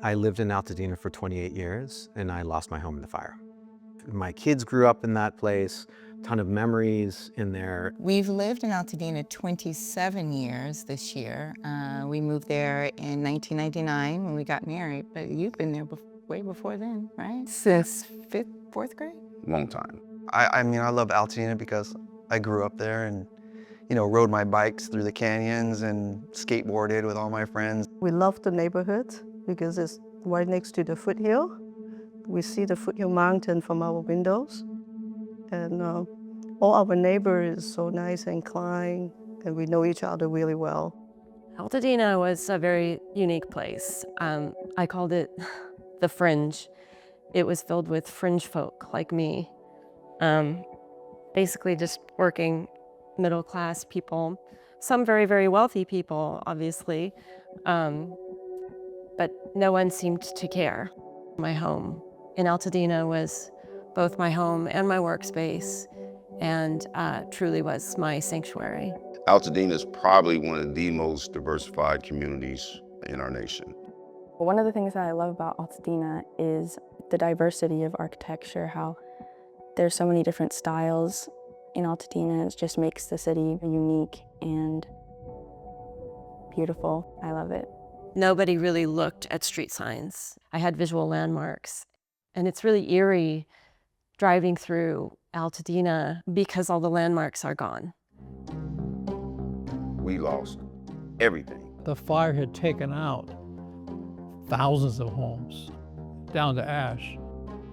I lived in Altadena for 28 years and I lost my home in the fire. My kids grew up in that place, a ton of memories in there. We've lived in Altadena 27 years this year. We moved there in 1999 when we got married, but you've been there way before then, right? Since fourth grade? Long time. I mean, I love Altadena because I grew up there and, you know, rode my bikes through the canyons and skateboarded with all my friends. We love the neighborhood because it's right next to the foothill. We see the foothill mountain from our windows. And all our neighbors is so nice and kind, and we know each other really well. Altadena was a very unique place. I called it the fringe. It was filled with fringe folk like me. Basically just working middle-class people, some very, very wealthy people, obviously, but no one seemed to care. My home in Altadena was both my home and my workspace, and truly was my sanctuary. Altadena is probably one of the most diversified communities in our nation. One of the things that I love about Altadena is the diversity of architecture, how there's so many different styles in Altadena. It just makes the city unique and beautiful. I love it. Nobody really looked at street signs. I had visual landmarks, and it's really eerie driving through Altadena because all the landmarks are gone. We lost everything. The fire had taken out thousands of homes, down to ash.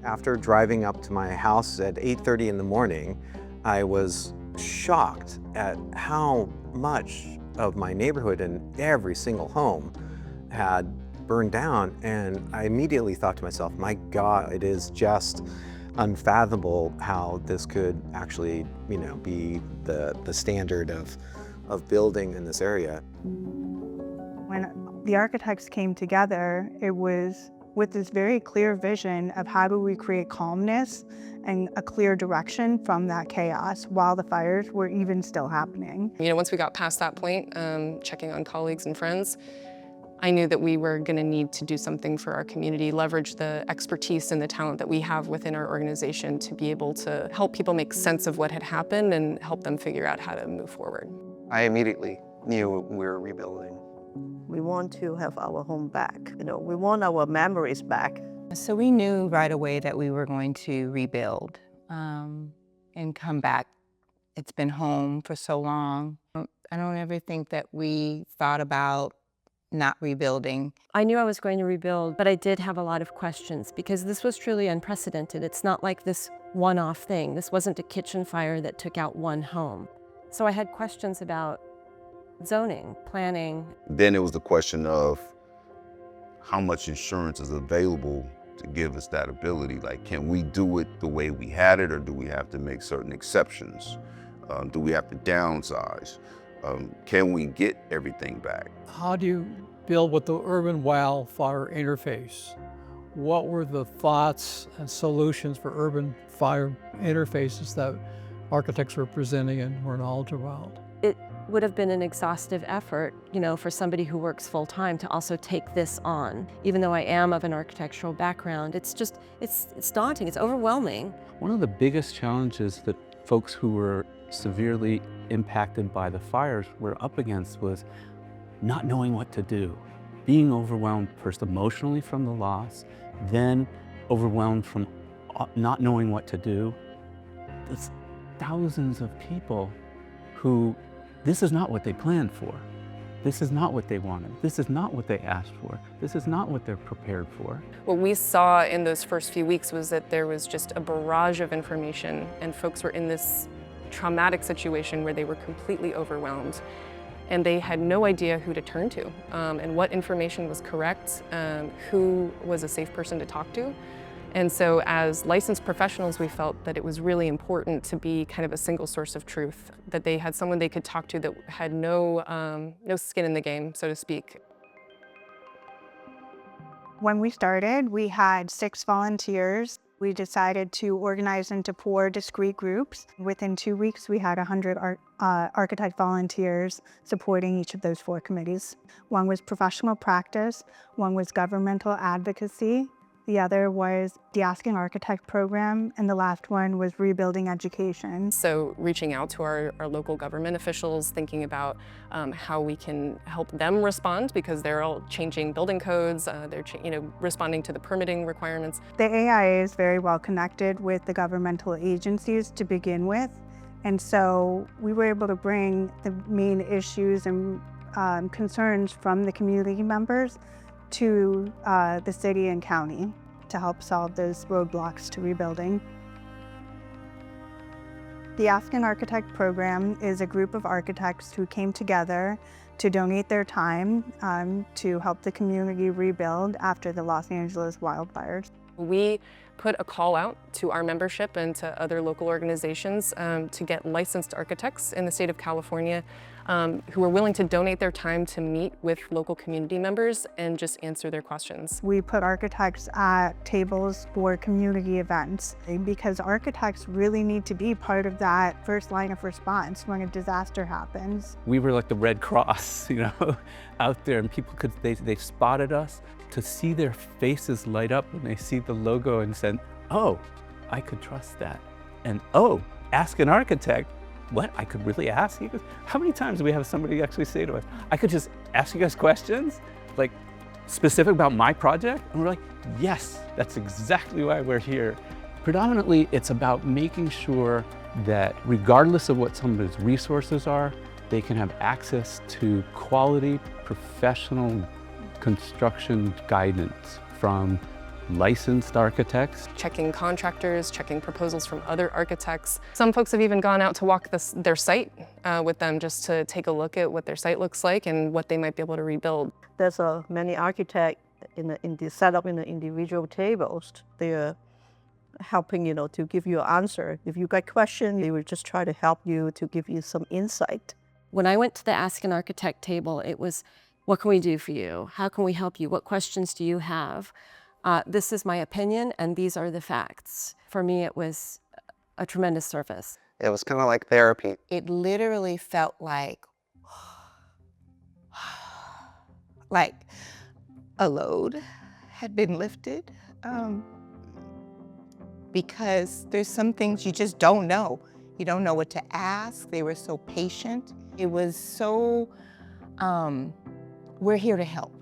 After driving up to my house at 8:30 in the morning, I was shocked at how much of my neighborhood and every single home had burned down. And I immediately thought to myself, my God, it is just unfathomable how this could actually, you know, be the standard of building in this area. When the architects came together, it was with this very clear vision of how do we create calmness and a clear direction from that chaos while the fires were even still happening. You know, once we got past that point, checking on colleagues and friends, I knew that we were going to need to do something for our community, leverage the expertise and the talent that we have within our organization to be able to help people make sense of what had happened and help them figure out how to move forward. I immediately knew we were rebuilding. We want to have our home back. You know, we want our memories back. So we knew right away that we were going to rebuild and come back. It's been home for so long. I don't ever think that we thought about not rebuilding. I knew I was going to rebuild, but I did have a lot of questions because this was truly unprecedented. It's not like this one-off thing. This wasn't a kitchen fire that took out one home. So I had questions about zoning, planning. Then it was the question of how much insurance is available to give us that ability. Like, can we do it the way we had it, or do we have to make certain exceptions? Do we have to downsize? Can we get everything back? How do you build with the urban wildfire interface? What were the thoughts and solutions for urban fire interfaces that architects were presenting and were knowledgeable about? It would have been an exhaustive effort, you know, for somebody who works full-time to also take this on. Even though I am of an architectural background, it's daunting, it's overwhelming. One of the biggest challenges that folks who were severely impacted by the fires were up against was not knowing what to do. Being overwhelmed first emotionally from the loss, then overwhelmed from not knowing what to do. There's thousands of people who, this is not what they planned for. This is not what they wanted. This is not what they asked for. This is not what they're prepared for. What we saw in those first few weeks was that there was just a barrage of information, and folks were in this traumatic situation where they were completely overwhelmed, and they had no idea who to turn to, and what information was correct, who was a safe person to talk to. And so as licensed professionals, we felt that it was really important to be kind of a single source of truth, that they had someone they could talk to that had no skin in the game, so to speak. When we started, we had 6 volunteers We decided to organize into 4 discrete groups. Within 2 weeks, we had 100 architect volunteers supporting each of those 4 committees. One was professional practice, one was governmental advocacy, the other was the Asking Architect program, and the last one was rebuilding education. So reaching out to our local government officials, thinking about how we can help them respond, because they're all changing building codes, they're responding to the permitting requirements. The AIA is very well connected with the governmental agencies to begin with, and so we were able to bring the main issues and concerns from the community members to the city and county to help solve those roadblocks to rebuilding. The Asking Architect program is a group of architects who came together to donate their time to help the community rebuild after the Los Angeles wildfires. We put a call out to our membership and to other local organizations to get licensed architects in the state of California who are willing to donate their time to meet with local community members and just answer their questions. We put architects at tables for community events because architects really need to be part of that first line of response when a disaster happens. We were like the Red Cross, out there, and people they spotted us. To see their faces light up when they see the logo and said, oh, I could trust that. And oh, ask an architect. What, I could really ask you? How many times do we have somebody actually say to us, I could just ask you guys questions, like specific about my project? And we're like, yes, that's exactly why we're here. Predominantly, it's about making sure that regardless of what somebody's resources are, they can have access to quality, professional construction guidance from licensed architects. Checking contractors, checking proposals from other architects. Some folks have even gone out to walk their site with them just to take a look at what their site looks like and what they might be able to rebuild. There's many architects in the setup in the individual tables. They're helping, to give you an answer. If you got questions, they will just try to help you to give you some insight. When I went to the Ask an Architect table, it was, what can we do for you? How can we help you? What questions do you have? This is my opinion, and these are the facts. For me, it was a tremendous service. It was kind of like therapy. It literally felt like a load had been lifted, because there's some things you just don't know. You don't know what to ask. They were so patient. It was so, we're here to help.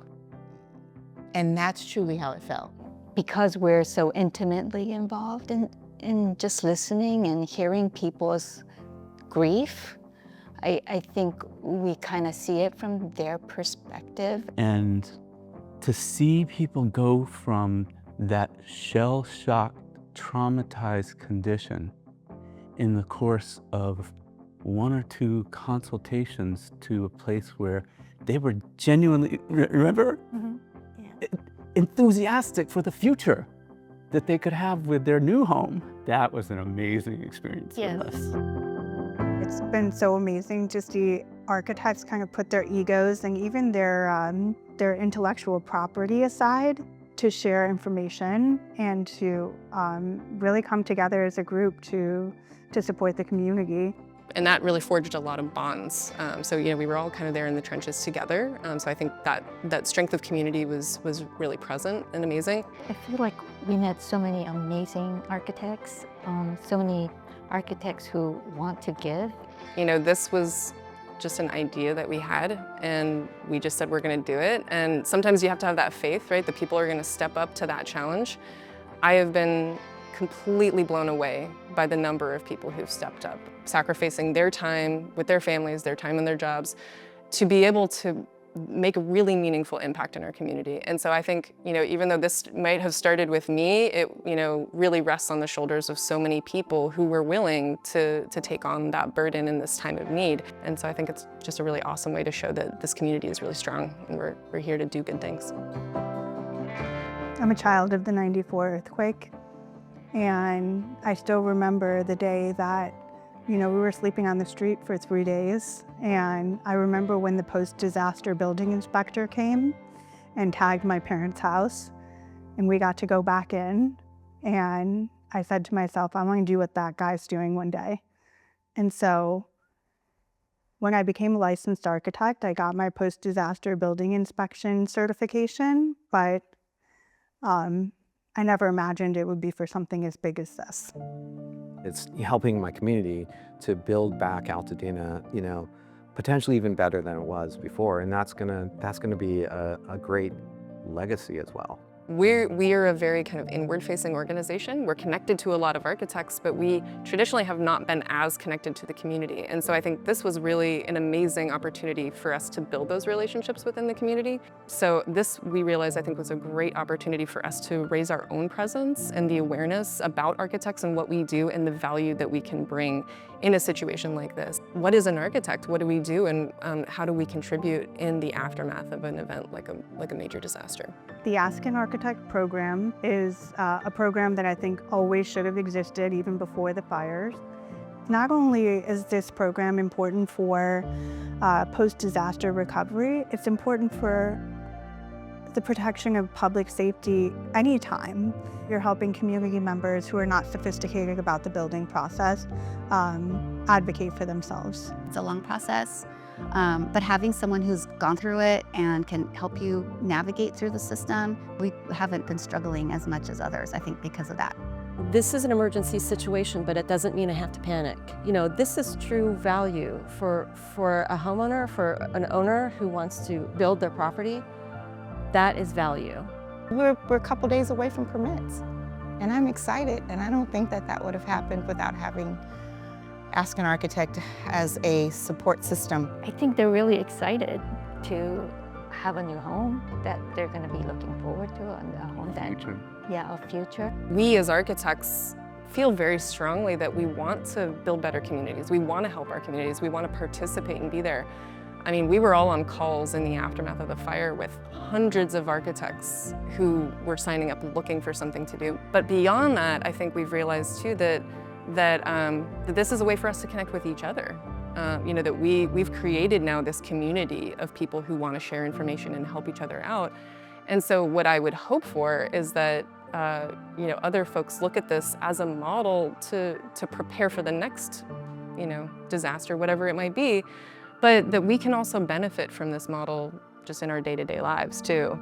And that's truly how it felt. Because we're so intimately involved in just listening and hearing people's grief, I think we kind of see it from their perspective. And to see people go from that shell-shocked, traumatized condition in the course of 1 or 2 consultations to a place where they were genuinely, remember? Mm-hmm. Enthusiastic for the future that they could have with their new home. That was an amazing experience for us. It's been so amazing to see architects kind of put their egos and even their intellectual property aside to share information and to really come together as a group to support the community. And that really forged a lot of bonds. So we were all kind of there in the trenches together. So I think that strength of community was really present and amazing. I feel like we met so many amazing architects, so many architects who want to give. This was just an idea that we had, and we just said we're going to do it. And sometimes you have to have that faith, right? That people are going to step up to that challenge. I have been completely blown away by the number of people who've stepped up, sacrificing their time with their families, their time and their jobs, to be able to make a really meaningful impact in our community. And so I think, even though this might have started with me, it, really rests on the shoulders of so many people who were willing to take on that burden in this time of need. And so I think it's just a really awesome way to show that this community is really strong and we're here to do good things. I'm a child of the '94 earthquake, and I still remember the day that we were sleeping on the street for 3 days, and I remember when the post-disaster building inspector came and tagged my parents' house, and we got to go back in, And I said to myself, I want to do what that guy's doing one day. And so when I became a licensed architect, I got my post-disaster building inspection certification, but I never imagined it would be for something as big as this. It's helping my community to build back Altadena, you know, potentially even better than it was before, and that's gonna be a great legacy as well. We are a very kind of inward-facing organization. We're connected to a lot of architects, but we traditionally have not been as connected to the community. And so I think this was really an amazing opportunity for us to build those relationships within the community. So this, we realized, I think was a great opportunity for us to raise our own presence and the awareness about architects and what we do and the value that we can bring in a situation like this. What is an architect? What do we do? And how do we contribute in the aftermath of an event like a major disaster? The Ask an Architect program is a program that I think always should have existed even before the fires. Not only is this program important for post-disaster recovery, it's important for the protection of public safety anytime. You're helping community members who are not sophisticated about the building process advocate for themselves. It's a long process. But having someone who's gone through it and can help you navigate through the system, we haven't been struggling as much as others, I think, because of that. This is an emergency situation, but it doesn't mean I have to panic. You know, this is true value for a homeowner, for an owner who wants to build their property. That is value. We're a couple days away from permits, and I'm excited, and I don't think that would have happened without having Ask an Architect as a support system. I think they're really excited to have a new home that they're going to be looking forward to, and a home that, a future. We as architects feel very strongly that we want to build better communities. We want to help our communities. We want to participate and be there. I mean, we were all on calls in the aftermath of the fire with hundreds of architects who were signing up looking for something to do. But beyond that, I think we've realized too that this is a way for us to connect with each other. You know, that we've created now this community of people who want to share information and help each other out. And so what I would hope for is that you know, other folks look at this as a model to prepare for the next, you know, disaster, whatever it might be, but that we can also benefit from this model just in our day-to-day lives too.